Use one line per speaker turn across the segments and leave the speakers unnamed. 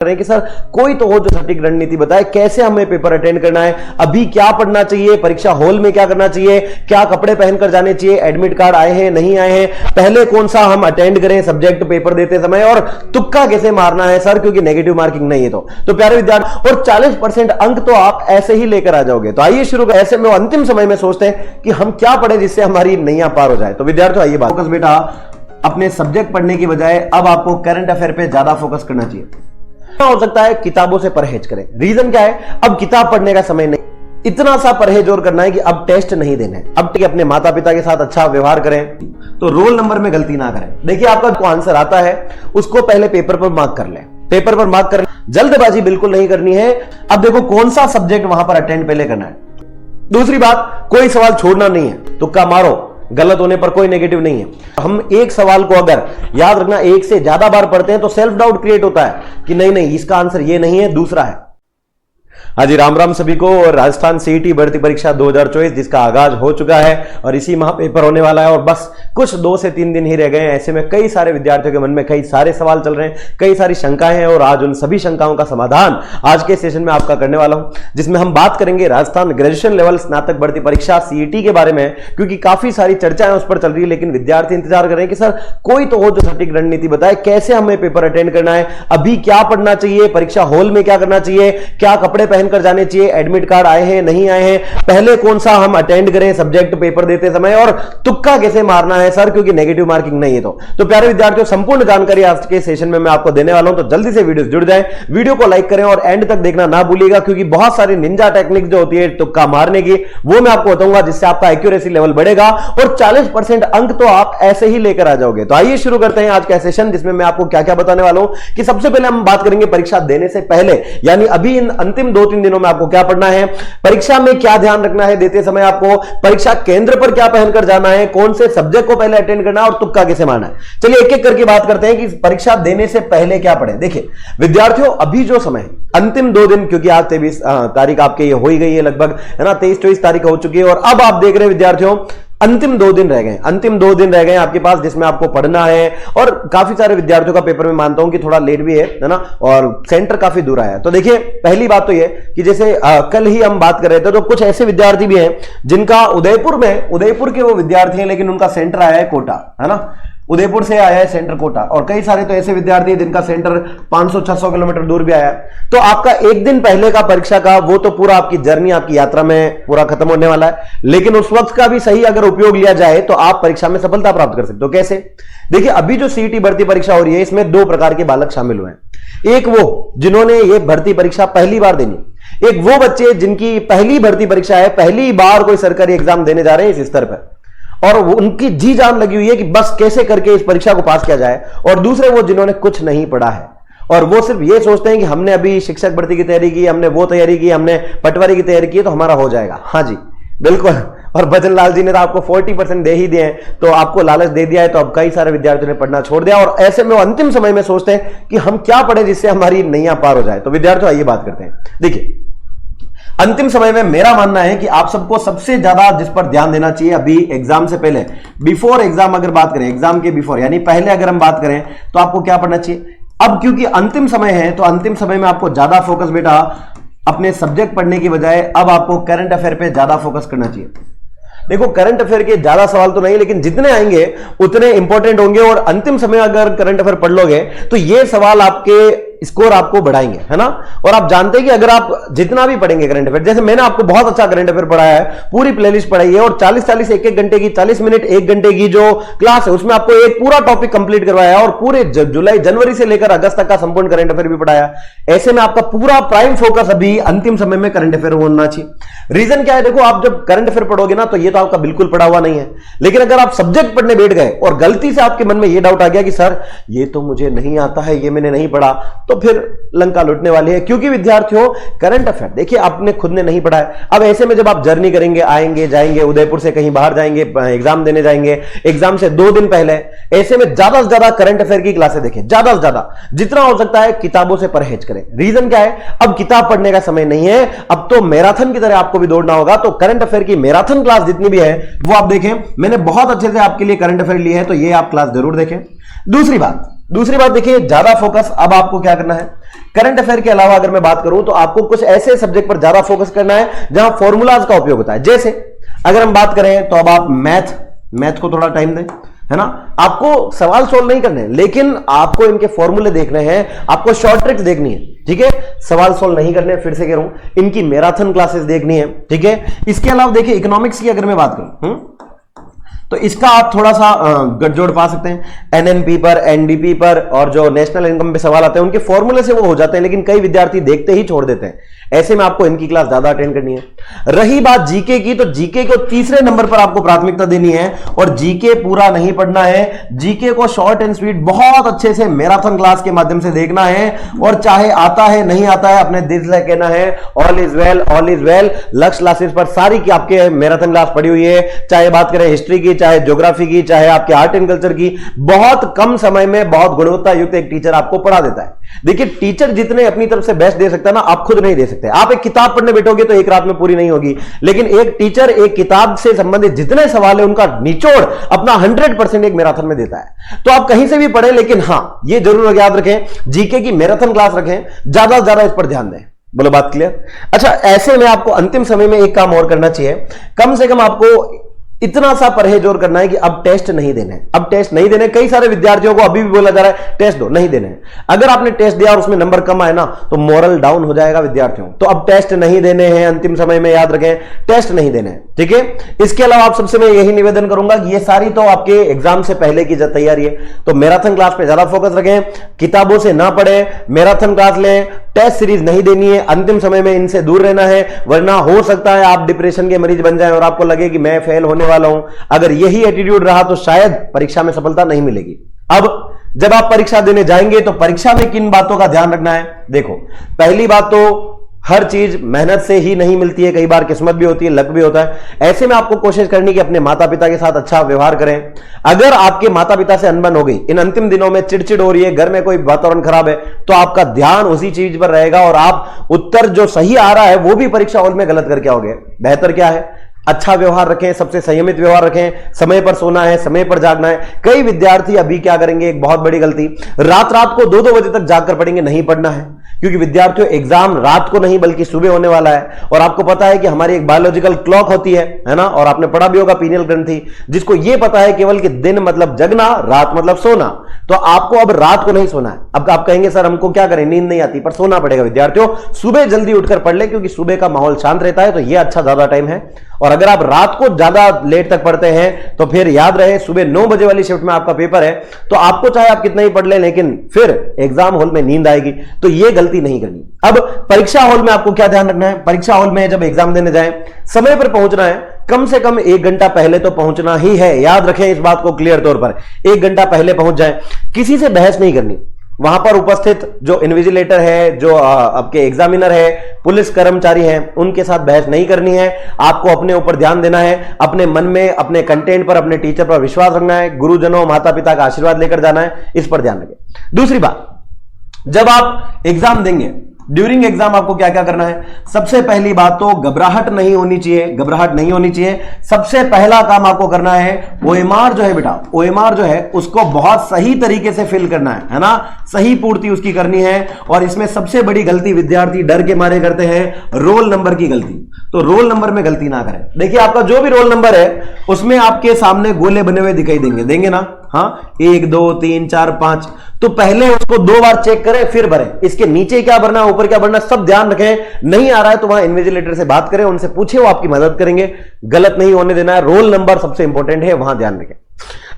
रहे कि सर कोई तो हो जो सटीक रणनीति बताए, कैसे हमें पेपर अटेंड करना है, अभी क्या पढ़ना चाहिए, परीक्षा हॉल में क्या करना चाहिए, क्या कपड़े पहनकर जाने चाहिए, एडमिट कार्ड आए हैं नहीं आए हैं, पहले कौन सा हम अटेंड करें सब्जेक्ट पेपर देते समय, और तुक्का कैसे मारना है सर क्योंकि नेगेटिव मार्किंग नहीं है। तो प्यारे विद्यार्थी, और 40% अंक तो आप ऐसे ही लेकर आ जाओगे। तो आइए शुरू करें। ऐसे में अंतिम समय में सोचते हैं कि हम क्या पढ़ें जिससे हमारी नैया पार हो जाए। तो विद्यार्थियों आइए बात, फोकस बेटा अपने सब्जेक्ट पढ़ने की बजाय अब आपको करंट अफेयर पे ज्यादा फोकस करना चाहिए। हो सकता है किताबों से परहेज करें। रीजन क्या है, अब किताब पढ़ने का समय नहीं, इतना सा परहेज और करना है कि अब टेस्ट नहीं देने, अब अपने माता पिता के साथ अच्छा व्यवहार करें, तो रोल नंबर में गलती ना करें। देखिए आपका जो आंसर आता है उसको पहले पेपर पर मार्क कर लें, पेपर पर मार्क कर, जल्दबाजी बिल्कुल नहीं करनी है। अब देखो कौन सा सब्जेक्ट वहां पर अटेंड पहले करना है। दूसरी बात, कोई सवाल छोड़ना नहीं है, तुक्का मारो, गलत होने पर कोई नेगेटिव नहीं है। हम एक सवाल को अगर याद रखना एक से ज्यादा बार पढ़ते हैं तो सेल्फ डाउट क्रिएट होता है कि नहीं इसका आंसर ये नहीं है, दूसरा है। हाँ जी, राम राम सभी को। राजस्थान सीईटी भर्ती परीक्षा 2024 जिसका आगाज हो चुका है और इसी माह पेपर होने वाला है और बस कुछ 2 से 3 दिन ही रह गए हैं। ऐसे में कई सारे विद्यार्थियों के मन में कई सारे सवाल चल रहे हैं, कई सारी शंकाएं हैं और आज उन सभी शंकाओं का समाधान आज के सेशन में आपका करने वाला हूं, जिसमें हम बात करेंगे राजस्थान ग्रेजुएशन लेवल स्नातक भर्ती परीक्षा सीईटी के बारे में, क्योंकि काफी सारी चर्चाएं उस पर चल रही है, लेकिन विद्यार्थी इंतजार कर रहे हैं कि सर कोई तो हो जो सटीक रणनीति बताए, कैसे हमें पेपर अटेंड करना है, अभी क्या पढ़ना चाहिए, परीक्षा हॉल में क्या करना चाहिए, क्या कपड़े पहनकर जाने चाहिए, एडमिट कार्ड आए हैं नहीं आए हैं, पहले कौन सा हम अटेंड करें सब्जेक्ट पेपर देते समय, और तुक्का कैसे मारना है सर क्योंकि नेगेटिव मार्किंग नहीं है। तो प्यारे विद्यार्थियों, संपूर्ण जानकारी आज के सेशन में मैं आपको देने वाला हूं, तो जल्दी से वीडियो जुड़ जाएं, वीडियो को लाइक करें और एंड तक देखना ना भूलिएगा, क्योंकि बहुत सारी निंजा टेक्निक जो होती है तुक्का मारने की वो मैं आपको बताऊंगा, जिससे आपका एक्यूरेसी लेवल बढ़ेगा और 40% अंक तो आप ऐसे ही लेकर आ जाओगे। तो आइए शुरू करते हैं आज का सेशन, जिसमें मैं आपको क्या क्या बताने वाला हूं कि सबसे पहले हम बात करेंगे परीक्षा देने से पहले, यानी अभी इन अंतिम 2-3 दिनों में आपको क्या पढ़ना है, परीक्षा में क्या ध्यान रखना है देते समय, आपको परीक्षा केंद्र पर क्या पहनकर जाना है, कौन से सब्जेक्ट को पहले अटेंड करना है और तुक्का कैसे मारना है। चलिए एक एक करके बात करते हैं कि परीक्षा देने से पहले क्या पढ़ें। देखिए विद्यार्थियों, अभी जो समय है अंतिम 2 दिन, क्योंकि आज 23 तारीख आपके ये हो ही गई है लगभग, है ना, 23-24 तारीख हो चुकी है और अब आप देख रहे हैं विद्यार्थियों अंतिम 2 दिन रह गए, अंतिम 2 दिन रह गए आपके पास, जिसमें आपको पढ़ना है। और काफी सारे विद्यार्थियों का पेपर में मानता हूं कि थोड़ा लेट भी है ना, और सेंटर काफी दूर आया है। तो देखिए पहली बात तो ये कि जैसे कल ही हम बात कर रहे थे, तो कुछ ऐसे विद्यार्थी भी हैं जिनका उदयपुर के वो विद्यार्थी हैं, लेकिन उनका सेंटर आया है कोटा, है ना, उदयपुर से आया है सेंटर कोटा, और कई सारे तो ऐसे विद्यार्थी हैं जिनका सेंटर 500-600 किलोमीटर दूर भी आया है। तो आपका एक दिन पहले का परीक्षा का वो तो पूरा आपकी जर्नी, आपकी यात्रा में पूरा खत्म होने वाला है, लेकिन उस वक्त का भी सही अगर उपयोग लिया जाए तो आप परीक्षा में सफलता प्राप्त कर सकते हो। कैसे? देखिए अभी जो सीईटी भर्ती परीक्षा हो रही है इसमें 2 प्रकार के बालक शामिल हुए हैं। एक वो जिन्होंने ये भर्ती परीक्षा पहली बार देनी, एक वो बच्चे जिनकी पहली भर्ती परीक्षा है, पहली बार कोई सरकारी एग्जाम देने जा रहे हैं इस स्तर पर, और उनकी जी जान लगी हुई है कि बस कैसे करके इस परीक्षा को पास किया जाए। और दूसरे वो जिन्होंने कुछ नहीं पढ़ा है और वो सिर्फ ये सोचते हैं कि हमने अभी शिक्षक भर्ती की तैयारी की, हमने वो तैयारी की, हमने पटवारी की तैयारी की तो हमारा हो जाएगा। हाँ जी बिल्कुल, और भजन लाल जी ने तो आपको 40% दे ही दिए हैं, तो आपको लालच दे दिया है, तो अब कई सारे विद्यार्थियों ने पढ़ना छोड़ दिया और ऐसे में वो अंतिम समय में सोचते हैं कि हम क्या पढ़ें जिससे हमारी नैया पार हो जाए। तो विद्यार्थियों आइए बात करते हैं। देखिए अंतिम समय में मेरा मानना है कि आप सबको सबसे ज्यादा जिस पर ध्यान देना चाहिए अभी एग्जाम से पहले, बिफोर एग्जाम अगर बात करें, एग्जाम के बिफोर यानी पहले अगर हम बात करें तो आपको क्या पढ़ना चाहिए। अब क्योंकि अंतिम समय है तो अंतिम समय में आपको ज्यादा फोकस बेटा अपने सब्जेक्ट पढ़ने की बजाय अब आपको करंट अफेयर पे ज्यादा फोकस करना चाहिए। देखो करंट अफेयर के ज्यादा सवाल तो नहीं, लेकिन जितने आएंगे उतने इंपॉर्टेंट होंगे और अंतिम समय अगर करंट अफेयर पढ़ लोगे तो ये सवाल आपके स्कोर आपको बढ़ाएंगे, है ना। और आप जानते हैं कि अगर आप जितना भी पढ़ेंगे करंट अफेयर, जैसे मैंने आपको बहुत अच्छा करंट अफेयर पढ़ाया है, पूरी प्लेलिस्ट पढ़ाई है और 40-40 एक घंटे की, 40 मिनट 1 घंटे की जो क्लास है उसमें आपको एक पूरा टॉपिक कंप्लीट करवाया और पूरे जनवरी से लेकर अगस्त तक का संपूर्ण करंट अफेयर भी पढ़ाया। ऐसे में आपका पूरा प्राइम फोकस अभी अंतिम समय में करंट अफेयर होना चाहिए। रीजन क्या है, देखो आप जब करंट अफेयर पढ़ोगे ना तो ये तो आपका बिल्कुल पढ़ा हुआ नहीं है, लेकिन अगर आप सब्जेक्ट पढ़ने बैठ गए और गलती से आपके मन में ये डाउट आ गया कि सर ये तो मुझे नहीं आता है, ये मैंने नहीं पढ़ा, तो फिर लंका लुटने वाली है। क्योंकि विद्यार्थियों करंट अफेयर देखिए आपने खुद ने नहीं पढ़ा है। अब ऐसे में जब आप जर्नी करेंगे, आएंगे जाएंगे, उदयपुर से कहीं बाहर जाएंगे, एग्जाम देने जाएंगे, एग्जाम से 2 दिन पहले, ऐसे में ज्यादा से ज्यादा करंट अफेयर की क्लासें देखें, ज्यादा से ज्यादा जितना हो सकता है किताबों से परहेज करें। रीजन क्या है, अब किताब पढ़ने का समय नहीं है, अब तो मैराथन की तरह आपको भी दौड़ना होगा। तो करंट अफेयर की मैराथन क्लास जितनी भी है वो आप देखें, मैंने बहुत अच्छे से आपके लिए करंट अफेयर ली है, तो ये आप क्लास जरूर देखें। दूसरी बात, दूसरी बात देखिए, ज्यादा फोकस अब आपको क्या करना है, करंट अफेयर के अलावा अगर मैं बात करूं तो आपको कुछ ऐसे सब्जेक्ट पर ज्यादा फोकस करना है जहां फॉर्मूलाज का उपयोग होता है। जैसे अगर हम बात करें तो अब आप मैथ को थोड़ा टाइम दें, है ना। आपको सवाल सोल्व नहीं करने, लेकिन आपको इनके फॉर्मूले देखने हैं, आपको शॉर्ट ट्रिक्स देखनी है, ठीक है। सवाल सोल्व नहीं करने, फिर से कह रहा हूं, इनकी मैराथन क्लासेस देखनी है, ठीक है। इसके अलावा देखिए इकोनॉमिक्स की अगर मैं बात करूं तो इसका आप थोड़ा सा गठजोड़ पा सकते हैं एनएनपी पर, एनडीपी पर, और जो नेशनल इनकम पे सवाल आते हैं उनके फॉर्मूले से वो हो जाते हैं, लेकिन कई विद्यार्थी देखते ही छोड़ देते हैं। ऐसे में आपको इनकी क्लास ज्यादा अटेंड करनी है। रही बात जीके की, तो जीके को तीसरे नंबर पर आपको प्राथमिकता देनी है, और जीके पूरा नहीं पढ़ना है, जीके को शॉर्ट एंड स्वीट बहुत अच्छे से मैराथन क्लास के माध्यम से देखना है, और चाहे आता है नहीं आता है अपने दिल से कहना है all is well, all is well. लक्ष्य क्लासेस पर सारी की आपके मैराथन क्लास पड़ी हुई है, चाहे बात करें हिस्ट्री की, चाहे ज्योग्राफी की, चाहे आपके आर्ट एंड कल्चर की, बहुत कम समय में बहुत गुणवत्ता युक्त एक टीचर आपको पढ़ा देता है। देखिए टीचर जितने अपनी तरफ से बेस्ट दे सकता है ना, आप खुद नहीं दे सकते। आप एक किताब पढ़ने बैठोगे तो एक रात में पूरी नहीं होगी, लेकिन एक टीचर एक किताब से संबंधित जितने सवाल है उनका निचोड़ अपना 100% एक मैराथन में देता है। तो आप कहीं से भी पढ़ें, लेकिन हां ये जरूर याद रखें, जीके की मैराथन क्लास रखें, ज्यादा से ज्यादा इस पर ध्यान दें। बोलो बात क्लियर? अच्छा, ऐसे में आपको अंतिम समय में एक काम और करना चाहिए, कम से कम आपको इतना सा परहेज और करना है कि अब टेस्ट नहीं देने। अब टेस्ट नहीं देने, कई सारे विद्यार्थियों को अभी भी बोला जा रहा है टेस्ट दो, नहीं देने। अगर आपने टेस्ट दिया और उसमें नंबर कम आए ना तो मोरल डाउन हो जाएगा विद्यार्थियों। तो अब टेस्ट नहीं देने हैं, अंतिम समय में याद रखें टेस्ट नहीं देने, ठीक है। इसके अलावा आप सबसे मैं यही निवेदन करूंगा कि ये सारी तो आपके एग्जाम से पहले की तैयारी है, तो मैराथन क्लास पे ज्यादा फोकस रखें, किताबों से ना पढ़े, मैराथन क्लास लें, टेस्ट सीरीज नहीं देनी है, अंतिम समय में इनसे दूर रहना है, वरना हो सकता है आप डिप्रेशन के मरीज बन जाएं और आपको लगे कि मैं फेल होने वाला हूं। अगर यही एटीट्यूड रहा तो शायद परीक्षा में सफलता नहीं मिलेगी। अब जब आप परीक्षा देने जाएंगे तो परीक्षा में किन बातों का ध्यान रखना है? देखो, पहली बात तो हर चीज मेहनत से ही नहीं मिलती है, कई बार किस्मत भी होती है, लक भी होता है। ऐसे में आपको कोशिश करनी कि अपने माता पिता के साथ अच्छा व्यवहार करें। अगर आपके माता पिता से अनबन हो गई, इन अंतिम दिनों में चिड़चिड़ हो रही है, घर में कोई वातावरण खराब है, तो आपका ध्यान उसी चीज पर रहेगा और आप उत्तर जो सही आ रहा है वो भी परीक्षा हॉल में गलत करके आओगे। बेहतर क्या है? अच्छा व्यवहार रखें, सबसे संयमित व्यवहार रखें, समय पर सोना है, समय पर जागना है। कई विद्यार्थी अभी क्या करेंगे, एक बहुत बड़ी गलती, रात को 2-2 बजे तक जागकर पढ़ेंगे। नहीं पढ़ना है, क्योंकि विद्यार्थियों एग्जाम रात को नहीं बल्कि सुबह होने वाला है, और आपको पता है कि हमारी एक बायोलॉजिकल क्लॉक होती है ना, और आपने पढ़ा भी होगा पीनियल ग्रंथि, जिसको यह पता है केवल कि दिन मतलब जगना, रात मतलब सोना। तो आपको अब रात को नहीं सोना है। अब आप कहेंगे सर हमको क्या करें, नींद नहीं आती, पर सोना पड़ेगा। विद्यार्थियों सुबह जल्दी उठकर पढ़ ले, क्योंकि सुबह का माहौल शांत रहता है, तो यह अच्छा ज्यादा टाइम है। और अगर आप रात को ज्यादा लेट तक पढ़ते हैं तो फिर याद रहे सुबह 9 बजे वाली शिफ्ट में आपका पेपर है, तो आपको चाहे आप कितना ही पढ़ लें, लेकिन फिर एग्जाम हॉल में नींद आएगी। तो यह गलती नहीं करनी। अब परीक्षा हॉल में आपको क्या ध्यान रखना है? परीक्षा हॉल में जब एग्जाम देने जाएं, समय पर पहुंचना है, कम से कम 1 घंटा पहले तो पहुंचना ही है। याद रखें इस बात को क्लियर तौर पर, 1 घंटा पहले पहुंच जाएं। किसी से बहस नहीं करनी। वहां पर उपस्थित जो इन्विजिलेटर है, जो आपके एग्जामिनर है, पुलिस कर्मचारी हैं, उनके साथ बहस नहीं करनी है। आपको अपने ऊपर ध्यान देना है, अपने मन में अपने कंटेंट पर, अपने टीचर पर विश्वास रखना है, गुरुजनों माता पिता का आशीर्वाद लेकर जाना है, इस पर ध्यान रखें। दूसरी बात, जब आप एग्जाम देंगे, ड्यूरिंग एग्जाम आपको क्या क्या करना है? सबसे पहली बात तो घबराहट नहीं होनी चाहिए, घबराहट नहीं होनी चाहिए। सबसे पहला काम आपको करना है, ओएमआर जो है बेटा, ओएमआर जो है उसको बहुत सही तरीके से फिल करना है ना, सही पूर्ति उसकी करनी है। और इसमें सबसे बड़ी गलती विद्यार्थी डर के मारे करते हैं, रोल नंबर की गलती। तो रोल नंबर में गलती ना करें। देखिए आपका जो भी रोल नंबर है उसमें आपके सामने गोले बने हुए दिखाई देंगे ना, हाँ, 1 2 3 4 5। तो पहले उसको 2 बार चेक करें फिर भरें। इसके नीचे क्या भरना, ऊपर क्या भरना, सब ध्यान रखें। नहीं आ रहा है तो वहां इन्विजिलेटर से बात करें, उनसे पूछे, वो आपकी मदद करेंगे। गलत नहीं होने देना है, रोल नंबर सबसे इंपॉर्टेंट है, वहां ध्यान रखें।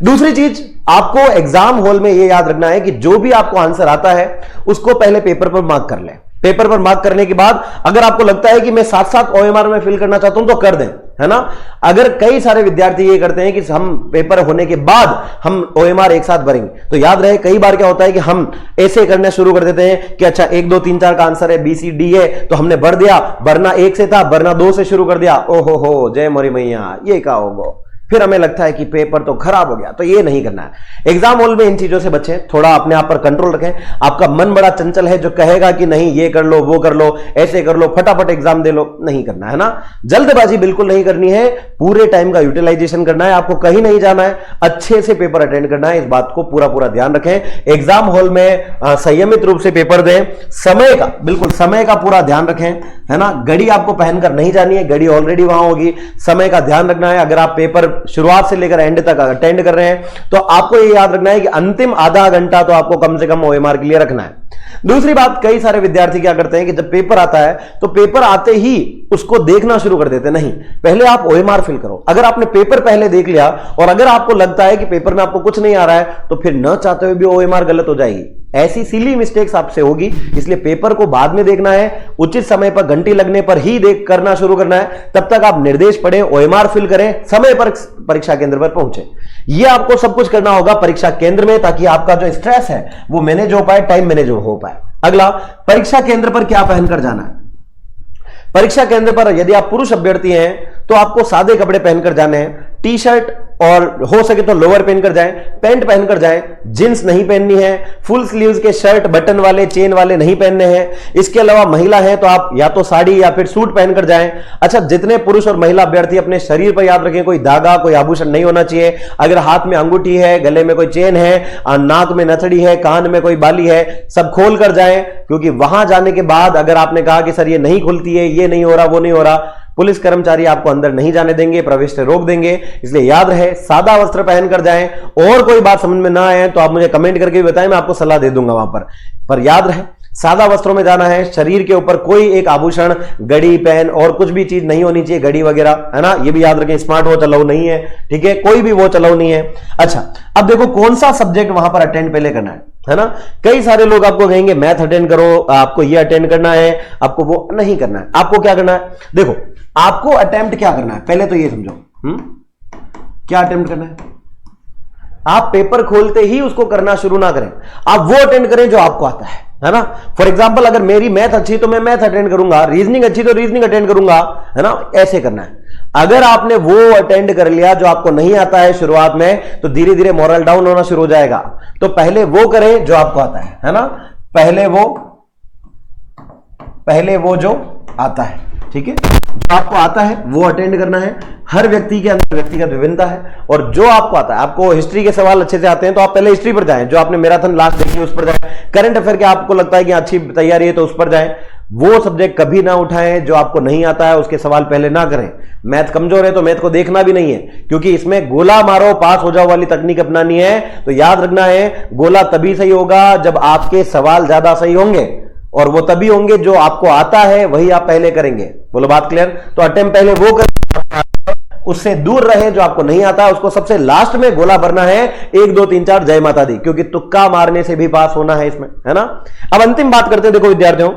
दूसरी चीज, आपको एग्जाम हॉल में यह याद रखना है कि जो भी आपको आंसर आता है उसको पहले पेपर पर मार्क कर लें। पेपर पर मार्क करने के बाद अगर आपको लगता है कि मैं साथ ओएमआर में फिल करना चाहता हूं तो कर दें, है ना। अगर कई सारे विद्यार्थी ये करते हैं कि हम पेपर होने के बाद हम ओएमआर एक साथ भरेंगे, तो याद रहे कई बार क्या होता है कि हम ऐसे करना शुरू कर देते हैं कि अच्छा 1 2 3 4 का आंसर है, BCD है, तो हमने भर दिया, भरना 1 से था, भरना 2 से शुरू कर दिया। ओहो हो, जय मोरी मैया, ये क्या होगा, फिर हमें लगता है कि पेपर तो खराब हो गया। तो ये नहीं करना है। एग्जाम हॉल में इन चीजों से बचें, थोड़ा अपने आप पर कंट्रोल रखें। आपका मन बड़ा चंचल है जो कहेगा कि नहीं ये कर लो, वो कर लो, ऐसे कर लो, फटाफट एग्जाम दे लो, नहीं करना है ना। जल्दबाजी बिल्कुल नहीं करनी है, पूरे टाइम का यूटिलाइजेशन करना है। आपको कहीं नहीं जाना है, अच्छे से पेपर अटेंड करना है, इस बात को पूरा पूरा ध्यान रखें। एग्जाम हॉल में संयमित रूप से पेपर दें, समय का बिल्कुल समय का पूरा ध्यान रखें, है ना। घड़ी आपको पहनकर नहीं जानी है, घड़ी ऑलरेडी वहां होगी। समय का ध्यान रखना है। अगर आप पेपर शुरुआत से लेकर एंड तक अटेंड कर रहे हैं तो आपको यह याद रखना है कि अंतिम आधा घंटा तो आपको कम से कम ओएमआर के लिए रखना है। दूसरी बात, कई सारे विद्यार्थी क्या करते हैं कि जब पेपर आता है तो पेपर आते ही उसको देखना शुरू कर देते हैं। नहीं, पहले आप ओएमआर फिल करो। अगर आपने पेपर पहले देख लिया और अगर आपको लगता है कि पेपर में आपको कुछ नहीं आ रहा है तो फिर न चाहते हुए भी ओएमआर गलत हो जाएगी। ऐसी सिली मिस्टेक्स आपसे होगी, इसलिए पेपर को बाद में देखना है, उचित समय पर घंटी लगने पर ही देख करना शुरू करना है। तब तक आप निर्देश पढ़ें, ओएमआर फिल करें, समय पर परीक्षा केंद्र पर पहुंचे। यह आपको सब कुछ करना होगा परीक्षा केंद्र में, ताकि आपका जो स्ट्रेस है वो मैनेज हो पाए, टाइम मैनेज हो पाए। अगला, परीक्षा केंद्र पर क्या पहनकर जाना है। परीक्षा केंद्र पर यदि आप पुरुष अभ्यर्थी हैं तो आपको सादे कपड़े पहनकर जाने हैं। टी शर्ट और हो सके तो लोअर पहनकर जाएं, पैंट पहनकर जाएं, जींस नहीं पहननी है, फुल स्लीव्स के शर्ट बटन वाले चेन वाले नहीं पहनने हैं। इसके अलावा महिला है तो आप या तो साड़ी या फिर सूट पहनकर जाएं। अच्छा, जितने पुरुष और महिला अभ्यर्थी अपने शरीर पर याद रखें, कोई धागा, कोई आभूषण नहीं होना चाहिए। अगर हाथ में अंगूठी है, गले में कोई चेन है, नाक में नथड़ी है, कान में कोई बाली है, सब खोल कर जाएं, क्योंकि वहां जाने के बाद अगर आपने कहा कि सर ये नहीं खुलती है, ये नहीं हो रहा, वो नहीं हो रहा, पुलिस कर्मचारी आपको अंदर नहीं जाने देंगे, प्रवेश से रोक देंगे। इसलिए याद रहे, सादा वस्त्र पहनकर जाएं। और कोई बात समझ में ना आए तो आप मुझे कमेंट करके भी बताएं, मैं आपको सलाह दे दूंगा वहां पर याद रहे सादा वस्त्रों में जाना है। शरीर के ऊपर कोई एक आभूषण, घड़ी, पेन और कुछ भी चीज नहीं होनी चाहिए, घड़ी वगैरह, है ना। ये भी याद रखें, स्मार्ट वॉच अलाउ नहीं है, ठीक है, कोई भी वॉच अलाउ नहीं है। अच्छा, अब देखो कौन सा सब्जेक्ट वहां पर अटेंड पहले करना है ना। कई सारे लोग आपको कहेंगे मैथ अटेंड करो, आपको ये अटेंड करना है, आपको वो नहीं करना है। आपको क्या करना है, देखो आपको अटेम्प्ट क्या करना है, पहले तो ये समझो। क्या अटेम्प्ट करना है? आप पेपर खोलते ही उसको करना शुरू ना करें, आप वो अटेंड करें जो आपको आता है ना। फॉर एग्जाम्पल, अगर मेरी मैथ अच्छी तो मैं मैथ अटेंड करूंगा, रीजनिंग अच्छी तो रीजनिंग अटेंड करूंगा, है ना। ऐसे करना है। अगर आपने वो अटेंड कर लिया जो आपको नहीं आता है शुरुआत में, तो धीरे धीरे मोरल डाउन होना शुरू हो जाएगा। तो पहले वो करें जो आपको आता है ना। पहले वो जो आता है, ठीक है, जो आपको आता है वो अटेंड करना है। हर व्यक्ति के अंदर व्यक्तिगत विभिन्नता है, और जो आपको आता है, आपको हिस्ट्री के सवाल अच्छे से आते हैं तो आप पहले हिस्ट्री पर जाएं, जो आपने मैराथन लास्ट देखी उस पर जाएं। करंट अफेयर के आपको लगता है कि अच्छी तैयारी है तो उस पर जाएं। वो सब्जेक्ट कभी ना उठाएं जो आपको नहीं आता है, उसके सवाल पहले ना करें। मैथ कमजोर है तो मैथ को देखना भी नहीं है, क्योंकि इसमें गोला मारो पास हो जाओ वाली तकनीक अपनानी है। तो याद रखना है, गोला तभी सही होगा जब आपके सवाल ज्यादा सही होंगे, और वो तभी होंगे जो आपको आता है वही आप पहले करेंगे। बोलो बात क्लियर? तो अटेम्प्ट पहले वो करें, उससे दूर रहे जो आपको नहीं आता, उसको सबसे लास्ट में गोला भरना है। 1 2 3 4 जय माता दी, क्योंकि तुक्का मारने से भी पास होना है इसमें, है ना। अब अंतिम बात करते हैं, देखो विद्यार्थियों,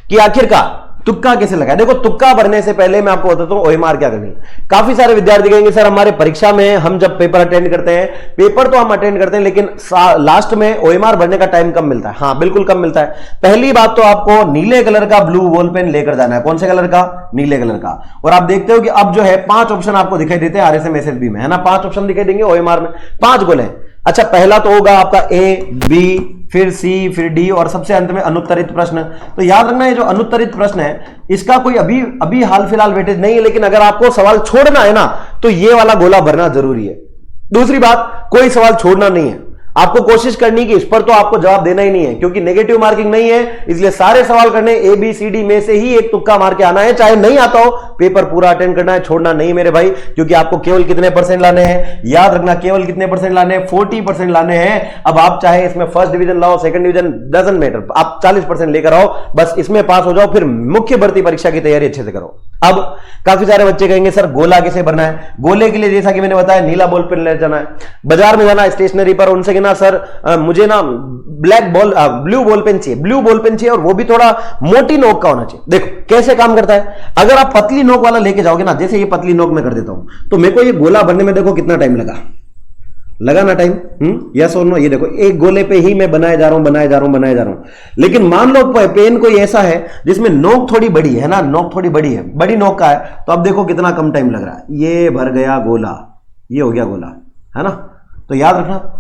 कि आखिरकार तुक्का कैसे लगाए। देखो, तुक्का भरने से पहले मैं आपको बताता हूं ओएमआर क्या करनी है। काफी सारे विद्यार्थी कहेंगे सर हमारे परीक्षा में हम जब पेपर अटेंड करते हैं, पेपर तो हम अटेंड करते हैं लेकिन लास्ट में ओएमआर भरने का टाइम कम मिलता है। हाँ, बिल्कुल कम मिलता है। पहली बात तो आपको नीले कलर का ब्लू बॉल पेन लेकर जाना है। कौन से कलर का? नीले कलर का। और आप देखते हो कि अब जो है 5 ऑप्शन आपको दिखाई देते हैं आरएसएम एसएसबी में, है ना। 5 ऑप्शन दिखाई देंगे ओएमआर में, 5 गोले हैं। अच्छा, पहला तो होगा आपका ए, बी, फिर सी, फिर डी, और सबसे अंत में अनुत्तरित प्रश्न। तो याद रखना है, जो अनुत्तरित प्रश्न है इसका कोई अभी हाल फिलहाल वेटेज नहीं है, लेकिन अगर आपको सवाल छोड़ना है ना तो ये वाला गोला भरना जरूरी है। दूसरी बात, कोई सवाल छोड़ना नहीं है, आपको कोशिश करनी कि इस पर तो आपको जवाब देना ही नहीं है, क्योंकि नेगेटिव मार्किंग नहीं है। इसलिए सारे सवाल करने ए बी सी डी में से ही एक तुक्का मार के आना है, चाहे नहीं आता हो। पेपर पूरा अटेंड करना है, छोड़ना नहीं मेरे भाई, क्योंकि आपको केवल कितने % लाने हैं, याद रखना, केवल कितने % लाने हैं, 40% लाने हैं। अब आप चाहे इसमें फर्स्ट डिवीजन लाओ, सेकंड डिवीजन, डजंट मैटर, आप 40% लेकर आओ, बस इसमें पास हो जाओ, फिर मुख्य भर्ती परीक्षा की तैयारी अच्छे से करो। अब काफी सारे बच्चे कहेंगे सर गोला कैसे भरना है। गोले के लिए जैसा कि मैंने बताया, नीला बॉल पेन ले जाना है, बाजार में जाना स्टेशनरी पर, उनसे कहना सर मुझे ना ब्लू बॉल पेन चाहिए, ब्लू बॉल पेन चाहिए, और वो भी थोड़ा मोटी नोक का होना चाहिए। देखो कैसे काम करता है, अगर आप पतली नोक वाला लेके जाओगे ना, जैसे ये पतली नोक में कर देता हूं, तो मेरे को ये गोला भरने में देखो कितना टाइम लगा, लगा ना टाइम? यस और नो? ये देखो एक गोले पे ही मैं बनाए जा रहा हूं। लेकिन मान लो पेन कोई ऐसा है जिसमें नोक थोड़ी बड़ी है ना, नोक थोड़ी बड़ी है, बड़ी नोक का है, तो अब देखो कितना कम टाइम लग रहा है। ये भर गया गोला, ये हो गया गोला, है ना? तो याद रखना,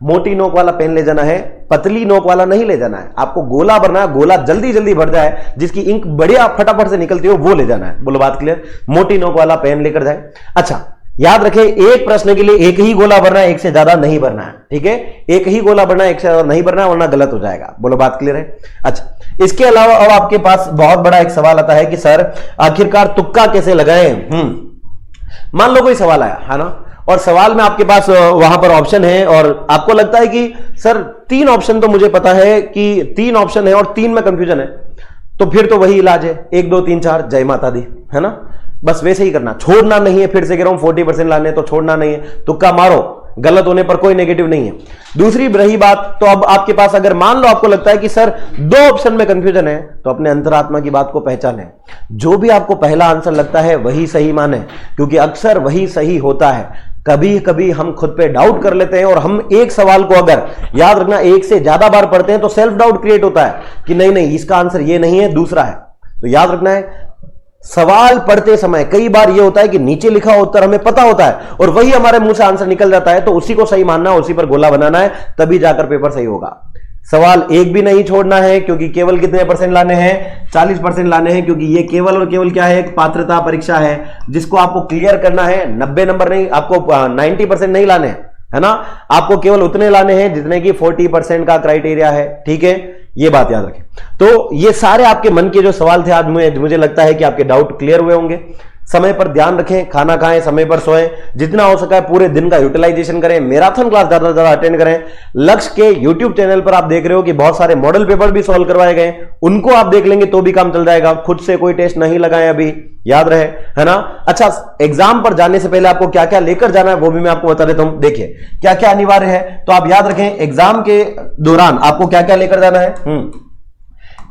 मोटी नोक वाला पेन ले जाना है, पतली नोक वाला नहीं ले जाना है। आपको गोला भरना है, गोला जल्दी जल्दी भर जाए, जिसकी इंक बढ़िया फटाफट से निकलती हो, वो ले जाना है। बोलो बात क्लियर? मोटी नोक वाला पेन लेकर जाए। अच्छा याद रखें, एक प्रश्न के लिए एक ही गोला भरना है, एक से ज्यादा नहीं भरना है, ठीक है? एक ही गोला भरना है, एक से ज्यादा नहीं भरना है, वरना गलत हो जाएगा। बोलो बात क्लियर है? अच्छा, इसके अलावा अब आपके पास बहुत बड़ा एक सवाल आता है कि सर आखिरकार तुक्का कैसे लगाएं? मान लो कोई सवाल आया है ना, और सवाल में आपके पास वहां पर ऑप्शन है, और आपको लगता है कि सर 3 ऑप्शन तो मुझे पता है कि 3 ऑप्शन है और 3 में कंफ्यूजन है, तो फिर तो वही इलाज है 1 2 3 4 जय माता दी, है ना? बस वैसे ही करना, छोड़ना नहीं है। फिर से कह रहा हूं 40% लाने तो छोड़ना नहीं है, तुक्का मारो, गलत होने पर कोई नेगेटिव नहीं है। दूसरी रही बात, तो अब आपके पास अगर मान लो आपको लगता है कि सर 2 ऑप्शन में कंफ्यूजन है, तो अपने अंतरात्मा की बात को पहचाने। जो भी आपको पहला आंसर लगता है वही सही माने, क्योंकि अक्सर वही सही होता है। कभी कभी हम खुद पे डाउट कर लेते हैं, और हम एक सवाल को अगर याद रखना 1 से ज्यादा बार पढ़ते हैं तो सेल्फ डाउट क्रिएट होता है कि नहीं इसका आंसर ये नहीं है, दूसरा है। तो याद रखना है, सवाल पढ़ते समय कई बार यह होता है कि नीचे लिखा उत्तर हमें पता होता है और वही हमारे मुंह से आंसर निकल जाता है, तो उसी को सही मानना, उसी पर गोला बनाना है, तभी जाकर पेपर सही होगा। सवाल एक भी नहीं छोड़ना है, क्योंकि केवल कितने % लाने हैं? 40% लाने हैं, क्योंकि ये केवल और केवल क्या है? एक पात्रता परीक्षा है, जिसको आपको क्लियर करना है। 90 नंबर नहीं, आपको 90% नहीं लाने हैं, है ना? आपको केवल उतने लाने हैं जितने की 40% का क्राइटेरिया है, ठीक है? ये बात याद रखें। तो ये सारे आपके मन के जो सवाल थे आज मुझे लगता है कि आपके डाउट क्लियर हुए होंगे। समय पर ध्यान रखें, खाना खाएं, समय पर सोएं, जितना हो सका है पूरे दिन का यूटिलाइजेशन करें, मैराथन क्लास ज्यादा से ज्यादा अटेंड करें। लक्ष्य के यूट्यूब चैनल पर आप देख रहे हो कि बहुत सारे मॉडल पेपर भी सॉल्व करवाए गए, उनको आप देख लेंगे तो भी काम चल जाएगा। खुद से कोई टेस्ट नहीं लगाएं अभी, याद रहे, है ना? अच्छा, एग्जाम पर जाने से पहले आपको क्या क्या लेकर जाना है वो भी मैं आपको बता देता हूं। देखिए क्या क्या अनिवार्य है, तो आप याद रखें एग्जाम के दौरान आपको क्या क्या लेकर जाना है।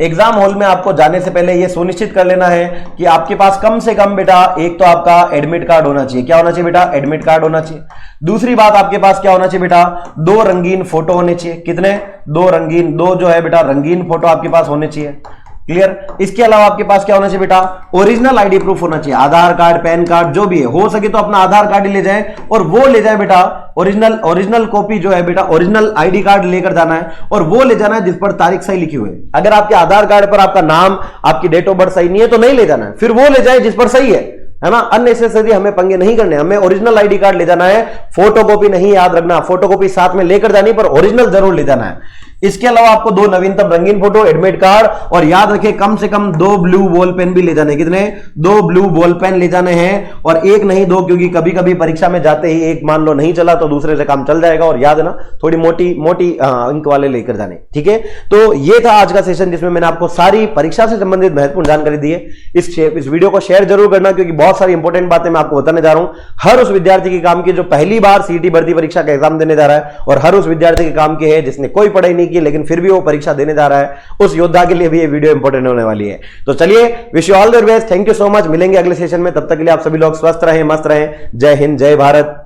एग्जाम हॉल में आपको जाने से पहले यह सुनिश्चित कर लेना है कि आपके पास कम से कम बेटा एक तो आपका एडमिट कार्ड होना चाहिए। क्या होना चाहिए बेटा? एडमिट कार्ड होना चाहिए। दूसरी बात आपके पास क्या होना चाहिए बेटा? 2 रंगीन फोटो होने चाहिए। कितने? 2 रंगीन, 2 जो है बेटा रंगीन फोटो आपके पास होने चाहिए। क्लियर? इसके अलावा आपके पास क्या होना चाहिए बेटा? ओरिजिनल आईडी प्रूफ होना चाहिए। आधार कार्ड, पैन कार्ड जो भी है, हो सके तो अपना आधार कार्ड ही ले जाएं, और वो ले जाए बेटा ओरिजिनल कॉपी जो है बेटा, ओरिजिनल आईडी कार्ड लेकर जाना है, और वो ले जाना है जिस पर तारीख सही लिखी हुई है। अगर आपके आधार कार्ड पर आपका नाम, आपकी डेट ऑफ बर्थ सही नहीं है तो नहीं ले जाना है, फिर वो ले जाए जिस पर सही है ना? अननेसेसरी हमें पंगे नहीं करने, हमें ओरिजिनल आईडी कार्ड ले जाना है, फोटोकॉपी नहीं। याद रखना, फोटोकॉपी साथ में लेकर जानी, पर ओरिजिनल जरूर ले जाना है। इसके अलावा आपको 2 नवीनतम रंगीन फोटो, एडमिट कार्ड, और याद रखें कम से कम 2 ब्लू बॉल पेन भी ले जाने। कितने? 2 ब्लू बॉल पेन ले जाने हैं, और एक नहीं 2, क्योंकि कभी कभी परीक्षा में जाते ही एक मान लो नहीं चला तो दूसरे से काम चल जाएगा। और याद है ना, थोड़ी मोटी मोटी अंक वाले लेकर जाने, ठीक है? तो ये था आज का सेशन जिसमें मैंने आपको सारी परीक्षा से संबंधित महत्वपूर्ण जानकारी दी है। इस वीडियो को शेयर जरूर करना, क्योंकि बहुत सारी इंपॉर्टेंट बातें मैं आपको बताने जा रहा हूं। हर उस विद्यार्थी के काम की जो पहली बार सीईटी भर्ती परीक्षा का एग्जाम देने जा रहा है, और हर उस विद्यार्थी के काम की है जिसने कोई पढ़ाई नहीं की लेकिन फिर भी वो परीक्षा देने जा रहा है, उस योद्धा के लिए भी ये वीडियो इंपॉर्टेंट होने वाली है। तो चलिए, wish you all the best, thank you so much. मिलेंगे अगले सेशन में, तब तक के लिए आप सभी लोग स्वस्थ रहें, मस्त रहें। जय हिंद, जय भारत।